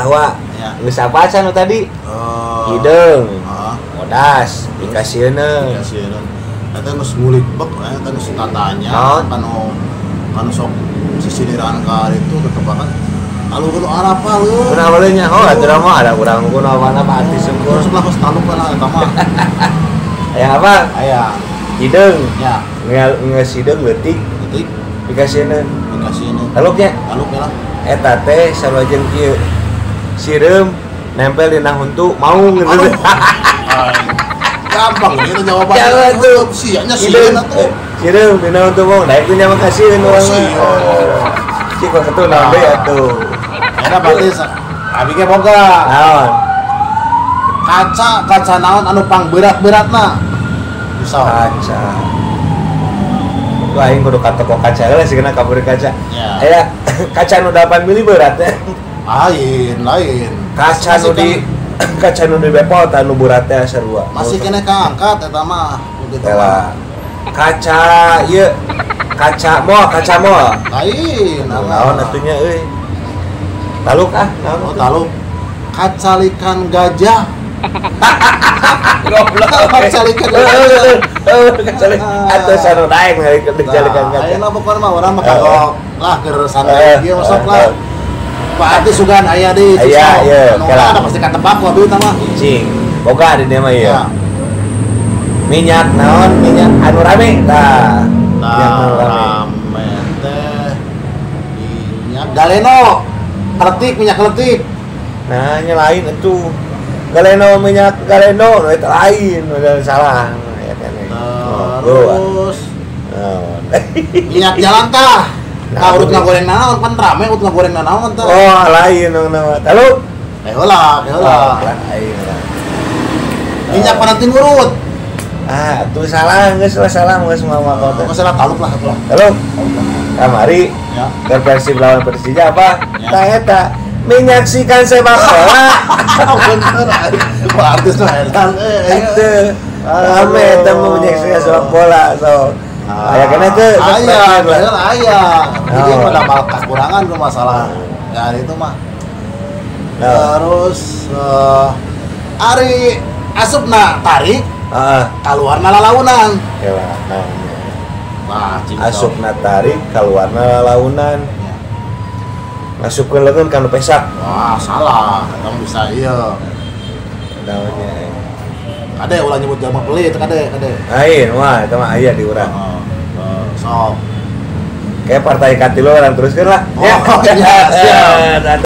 Wah. Ya. Geus apa can nu tadi? Hideung. Modas, dikasieun. Eta geus ngulik bek, eta geus tatanya kanu sok sisiriran ka itu ketebakan. Alur arapa lu. Kunaon bae nya? Atuh mah ada urang kunaon apa artis sungguh. Terus lah geus taluk kana eta mah. Aya apa? Aya Hideung. ya, Ngeus hideung leutik detik dikasieun. Taluknya taluk ya lah. eta teh salajeng kieu. Sireum nempel dina huntu maung gitu. Gampang gitu jawabannya. Jangan tuh. Sianya sieun atuh. Sireum dina huntu maung. Daek punya makasieun urang. Cik kok ketu naon deui atuh. Eta berarti abi ge boga. Naon? Kaca naon anu pang berat-beratna. Bisa. Kaca. Wah, aing kudu ka toko kaca heula sigana ka pabrik kaca. Ya. Aya kaca nu 8 mili berat teh. Lain. Kaca nu di bepot anu berat teh sarua. Masih kena kaangkat eta mah. Begitu. Tela. Kaca ieu kaca mall. Lain. Naon atunya euy? Taluk naon? Oh, taluk. Kacalikan gajah. Goblok. Kacalikan Kacalik atuh sanu daeng dicalikan gajah. Ayeuna pokona mah urang mah kagok lah keur santai ieu masuk lah. Pak Ati sugan aya di Cisau. Aya, Anu ada pasti katebak ku abi tah mah. Cing. Boga di dieu mah ieu. Minyak naon? Minyak anu rame tah. Minyak anu rame teh minyak Galeno. Minyak kletik. Nah, nya lain atuh. Minyak Galeno eta lain, udah salah. Ya kan. Terus minyak jalan tah. Urut ngagoreng naon pan rame urut ngagoreng naon tah. Oh, lain nama. Taluk. Heula. Lain. Minyak pananti ngurut. Tuh salah, geus mah kota. Masalah taluk lah atuh. Taluk. Kamari. Ya. Persib lawan Persija apa? Tah eta menyaksikan sepak bola. Bener. Wah, artis mah edan. Itu. Rame eta menyaksikan sepak bola. So. Aya kana teu? Aya. Jadi pada mal kekurangan ke masalah. Ya itu mah. Terus ari asupna tarik. Kaluarna lalaunan. Yalah, Nah, asupna tarik kaluarna lalaunan. Masukkeun leungeun kana pesak. Wah, salah. Kamu bisa ieu. Naonnya? Kade ulah nyebut jalma pelit, kade. Lain, wah, itu mah aya di urang. Sok. Kayak partai katilu orang teruskeun lah. Oh, ya, siap.